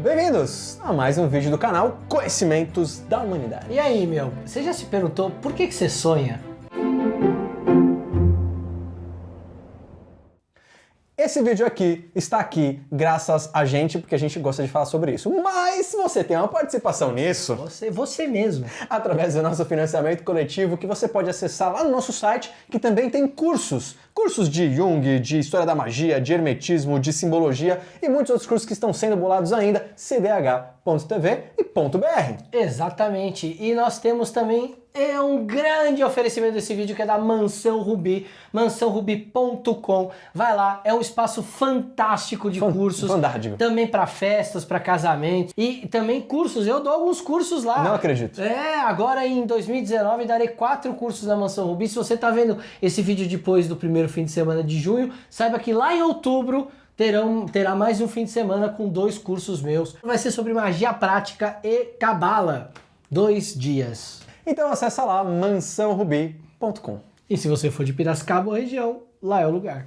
Bem-vindos a mais um vídeo do canal Conhecimentos da Humanidade. E aí, você já se perguntou por que você sonha? Esse vídeo aqui está aqui graças a gente, porque a gente gosta de falar sobre isso. Mas você tem uma participação nisso... Você mesmo. Através do nosso financiamento coletivo, que você pode acessar lá no nosso site, que também tem cursos. Cursos de Jung, de História da Magia, de Hermetismo, de Simbologia e muitos outros cursos que estão sendo bolados ainda, cdh.tv e .br. Exatamente. E nós temos também um grande oferecimento desse vídeo que é da Mansão Rubi, mansãorubi.com. Vai lá, é um espaço fantástico de cursos. Fantástico. Também para festas, para casamentos e também cursos. Eu dou alguns cursos lá. Não acredito. Agora em 2019 darei 4 cursos na Mansão Rubi. Se você tá vendo esse vídeo depois do primeiro fim de semana de junho, saiba que lá em outubro terá mais um fim de semana com 2 cursos meus. Vai ser sobre magia prática e cabala. 2 dias. Então acessa lá mansãorubi.com. E se você for de Piracicaba ou região, lá é o lugar.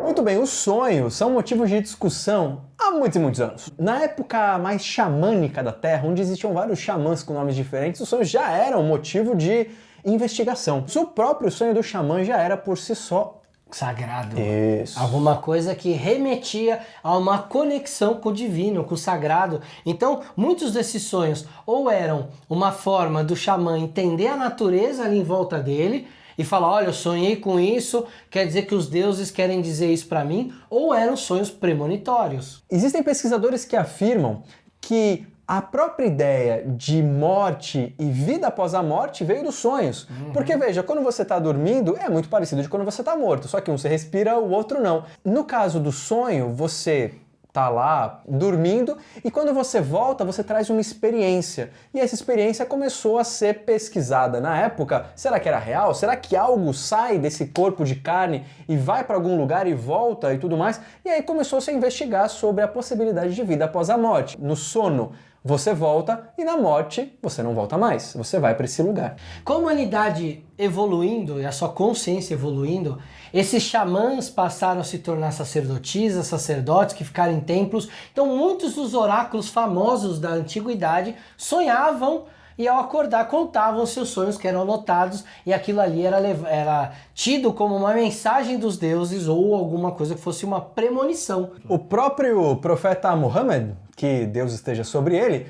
Muito bem, os sonhos são motivos de discussão há muitos e muitos anos. Na época mais xamânica da Terra, onde existiam vários xamãs com nomes diferentes, os sonhos já eram motivo de investigação. O próprio sonho do xamã já era por si só sagrado. Isso. Alguma coisa que remetia a uma conexão com o divino, com o sagrado. Então, muitos desses sonhos ou eram uma forma do xamã entender a natureza ali em volta dele e falar, olha, eu sonhei com isso, quer dizer que os deuses querem dizer isso para mim, ou eram sonhos premonitórios. Existem pesquisadores que afirmam que a própria ideia de morte e vida após a morte veio dos sonhos. Porque, veja, quando você está dormindo, é muito parecido de quando você está morto, só que um você respira, o outro não. No caso do sonho, você tá lá dormindo e quando você volta, você traz uma experiência. E essa experiência começou a ser pesquisada na época. Será que era real? Será que algo sai desse corpo de carne e vai para algum lugar e volta e tudo mais? E aí começou-se a investigar sobre a possibilidade de vida após a morte. No sono, você volta e na morte você não volta mais, você vai para esse lugar. Com a humanidade evoluindo e a sua consciência evoluindo, esses xamãs passaram a se tornar sacerdotisas, sacerdotes que ficaram em templos. Então muitos dos oráculos famosos da antiguidade sonhavam e ao acordar contavam seus sonhos que eram anotados e aquilo ali era tido como uma mensagem dos deuses ou alguma coisa que fosse uma premonição. O próprio profeta Muhammad, que Deus esteja sobre ele,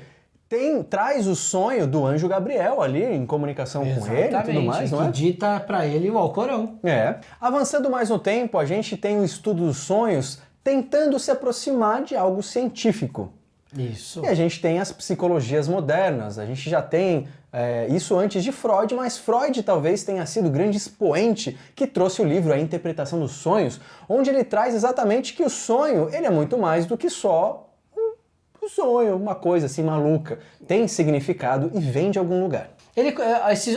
traz o sonho do anjo Gabriel ali em comunicação com ele e tudo mais, não é? Que dita para ele o Alcorão. Avançando mais no tempo, a gente tem o estudo dos sonhos tentando se aproximar de algo científico. Isso. E a gente tem as psicologias modernas, a gente já tem isso antes de Freud, mas Freud talvez tenha sido o grande expoente que trouxe o livro A Interpretação dos Sonhos, onde ele traz exatamente que o sonho ele é muito mais do que só um sonho, uma coisa assim maluca. Tem significado e vem de algum lugar.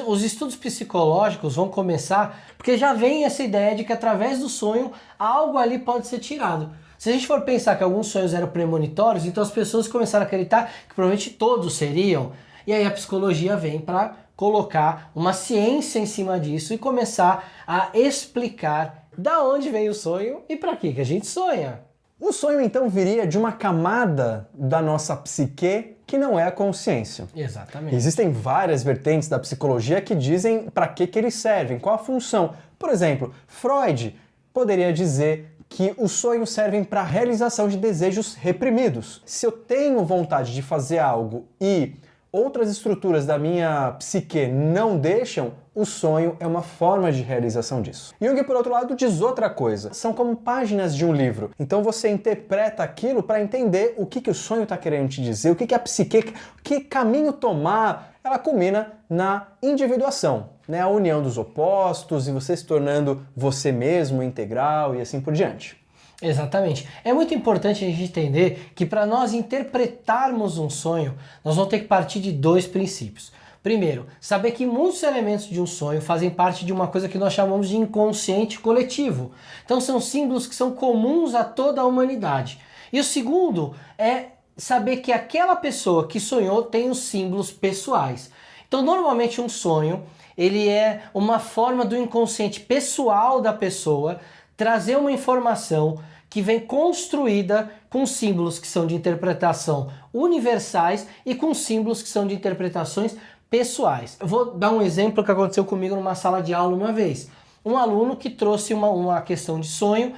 Os estudos psicológicos vão começar porque já vem essa ideia de que através do sonho algo ali pode ser tirado. Se a gente for pensar que alguns sonhos eram premonitórios, então as pessoas começaram a acreditar que provavelmente todos seriam. E aí a psicologia vem para colocar uma ciência em cima disso e começar a explicar da onde vem o sonho e para que a gente sonha. O sonho então viria de uma camada da nossa psique que não é a consciência. Exatamente. Existem várias vertentes da psicologia que dizem para que eles servem, qual a função. Por exemplo, Freud poderia dizer que os sonhos servem para a realização de desejos reprimidos. Se eu tenho vontade de fazer algo e outras estruturas da minha psique não deixam, o sonho é uma forma de realização disso. Jung, por outro lado, diz outra coisa. São como páginas de um livro. Então você interpreta aquilo para entender o que o sonho está querendo te dizer, o que a psique, que caminho tomar. Ela culmina na individuação, né? A união dos opostos e você se tornando você mesmo, integral e assim por diante. Exatamente. É muito importante a gente entender que para nós interpretarmos um sonho, nós vamos ter que partir de 2 princípios. Primeiro, saber que muitos elementos de um sonho fazem parte de uma coisa que nós chamamos de inconsciente coletivo. Então são símbolos que são comuns a toda a humanidade. E o segundo é saber que aquela pessoa que sonhou tem os símbolos pessoais. Então normalmente um sonho, ele é uma forma do inconsciente pessoal da pessoa trazer uma informação que vem construída com símbolos que são de interpretação universais e com símbolos que são de interpretações pessoais. Eu vou dar um exemplo que aconteceu comigo numa sala de aula uma vez. Um aluno que trouxe uma questão de sonho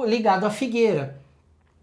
ligado à figueira.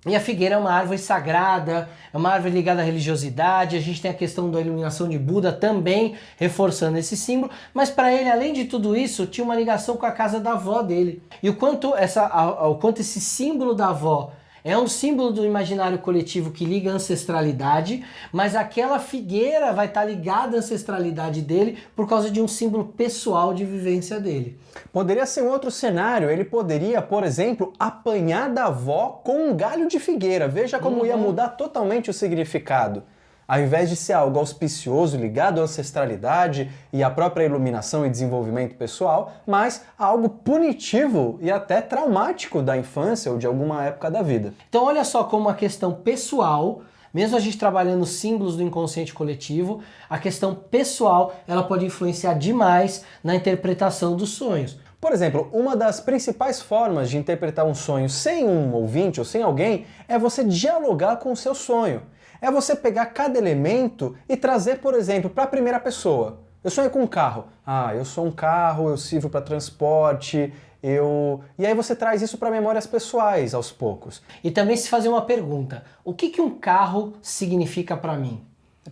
E a figueira é uma árvore sagrada, é uma árvore ligada à religiosidade, a gente tem a questão da iluminação de Buda também reforçando esse símbolo, mas para ele, além de tudo isso, tinha uma ligação com a casa da avó dele. E o quanto esse símbolo da avó é um símbolo do imaginário coletivo que liga à ancestralidade, mas aquela figueira vai estar ligada à ancestralidade dele por causa de um símbolo pessoal de vivência dele. Poderia ser um outro cenário, ele poderia, por exemplo, apanhar da avó com um galho de figueira. Veja como ia mudar totalmente o significado. Ao invés de ser algo auspicioso, ligado à ancestralidade e à própria iluminação e desenvolvimento pessoal, mas algo punitivo e até traumático da infância ou de alguma época da vida. Então olha só como a questão pessoal, mesmo a gente trabalhando símbolos do inconsciente coletivo, a questão pessoal ela pode influenciar demais na interpretação dos sonhos. Por exemplo, uma das principais formas de interpretar um sonho sem um ouvinte ou sem alguém é você dialogar com o seu sonho. É você pegar cada elemento e trazer, por exemplo, para a primeira pessoa. Eu sonho com um carro. Ah, eu sou um carro, eu sirvo para transporte, E aí você traz isso para memórias pessoais aos poucos. E também se fazer uma pergunta. O que um carro significa para mim?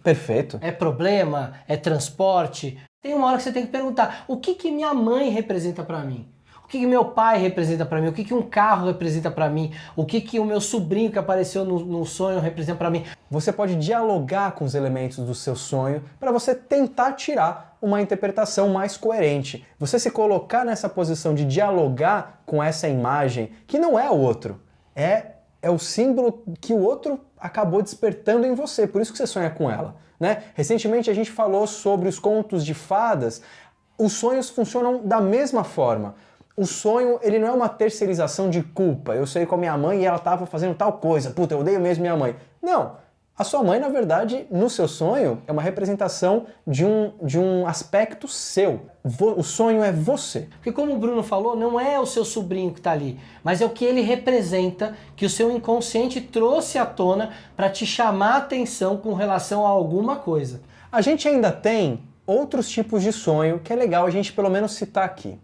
Perfeito. É problema? É transporte? Tem uma hora que você tem que perguntar, o que minha mãe representa para mim? O que meu pai representa para mim? O que um carro representa para mim? O que o meu sobrinho que apareceu no sonho representa para mim? Você pode dialogar com os elementos do seu sonho para você tentar tirar uma interpretação mais coerente. Você se colocar nessa posição de dialogar com essa imagem, que não é o outro, é o símbolo que o outro acabou despertando em você, por isso que você sonha com ela, né? Recentemente a gente falou sobre os contos de fadas. Os sonhos funcionam da mesma forma. O sonho, ele não é uma terceirização de culpa. Eu sonhei com a minha mãe e ela estava fazendo tal coisa. Puta, eu odeio mesmo minha mãe. Não. A sua mãe, na verdade, no seu sonho, é uma representação de um aspecto seu. O sonho é você. Porque como o Bruno falou, não é o seu sobrinho que está ali, mas é o que ele representa, que o seu inconsciente trouxe à tona para te chamar a atenção com relação a alguma coisa. A gente ainda tem outros tipos de sonho que é legal a gente pelo menos citar aqui.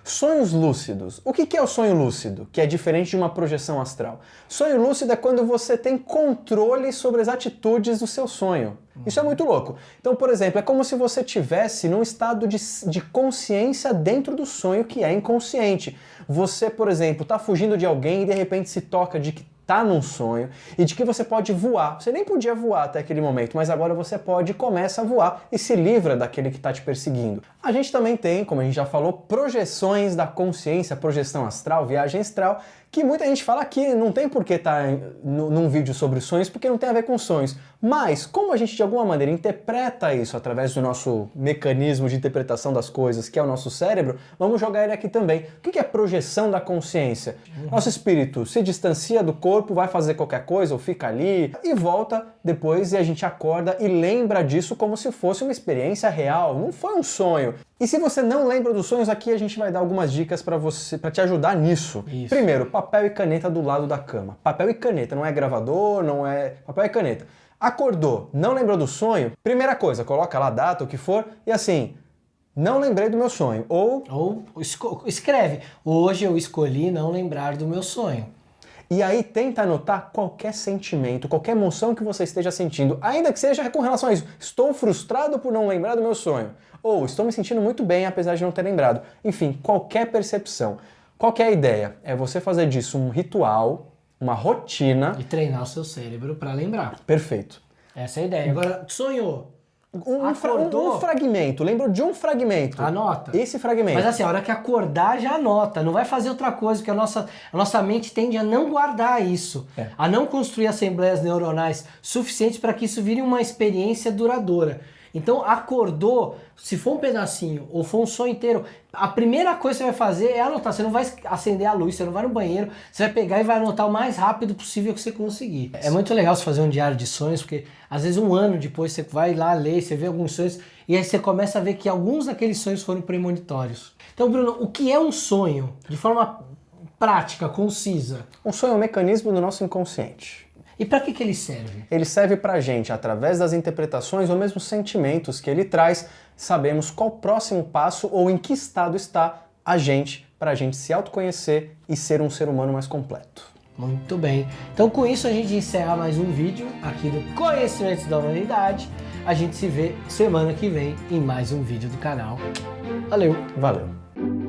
Sonhos lúcidos. O que é o sonho lúcido? Que é diferente de uma projeção astral. Sonho lúcido é quando você tem controle sobre as atitudes do seu sonho. Isso é muito louco. Então, por exemplo, é como se você estivesse num estado de consciência dentro do sonho que é inconsciente. Você, por exemplo, está fugindo de alguém e de repente se toca de que tá num sonho e de que você pode voar. Você nem podia voar até aquele momento, mas agora você pode e começa a voar e se livra daquele que está te perseguindo. A gente também tem, como a gente já falou, projeções da consciência, projeção astral, viagem astral, que muita gente fala que não tem por que estar num vídeo sobre sonhos, porque não tem a ver com sonhos. Mas, como a gente de alguma maneira interpreta isso através do nosso mecanismo de interpretação das coisas, que é o nosso cérebro, vamos jogar ele aqui também. O que é projeção da consciência? Nosso espírito se distancia do corpo, vai fazer qualquer coisa, ou fica ali, e volta depois e a gente acorda e lembra disso como se fosse uma experiência real, não foi um sonho. E se você não lembra dos sonhos, aqui a gente vai dar algumas dicas para você, para te ajudar nisso. Isso. Primeiro, papel e caneta do lado da cama. Papel e caneta, não é gravador, não é... Papel e caneta. Acordou, não lembrou do sonho? Primeira coisa, coloca lá a data, o que for, e assim, não lembrei do meu sonho. Ou escreve, hoje eu escolhi não lembrar do meu sonho. E aí tenta anotar qualquer sentimento, qualquer emoção que você esteja sentindo, ainda que seja com relação a isso. Estou frustrado por não lembrar do meu sonho. Ou estou me sentindo muito bem apesar de não ter lembrado. Enfim, qualquer percepção. Qual que é a ideia? É você fazer disso um ritual, uma rotina. E treinar o seu cérebro para lembrar. Perfeito. Essa é a ideia. Agora, sonhou. Um fragmento, lembro de um fragmento. Anota. Esse fragmento. Mas assim, a hora que acordar já anota, não vai fazer outra coisa, porque a nossa mente tende a não guardar isso, a não construir assembleias neuronais suficientes para que isso vire uma experiência duradoura. Então, acordou, se for um pedacinho ou for um sonho inteiro, a primeira coisa que você vai fazer é anotar. Você não vai acender a luz, você não vai no banheiro, você vai pegar e vai anotar o mais rápido possível que você conseguir. É muito legal você fazer um diário de sonhos, porque às vezes um ano depois você vai lá ler, você vê alguns sonhos e aí você começa a ver que alguns daqueles sonhos foram premonitórios. Então, Bruno, o que é um sonho? De forma prática, concisa. Um sonho é um mecanismo do nosso inconsciente. E para que ele serve? Ele serve pra gente, através das interpretações ou mesmo sentimentos que ele traz, sabemos qual o próximo passo ou em que estado está a gente, pra gente se autoconhecer e ser um ser humano mais completo. Muito bem. Então com isso a gente encerra mais um vídeo aqui do Conhecimentos da Humanidade. A gente se vê semana que vem em mais um vídeo do canal. Valeu! Valeu!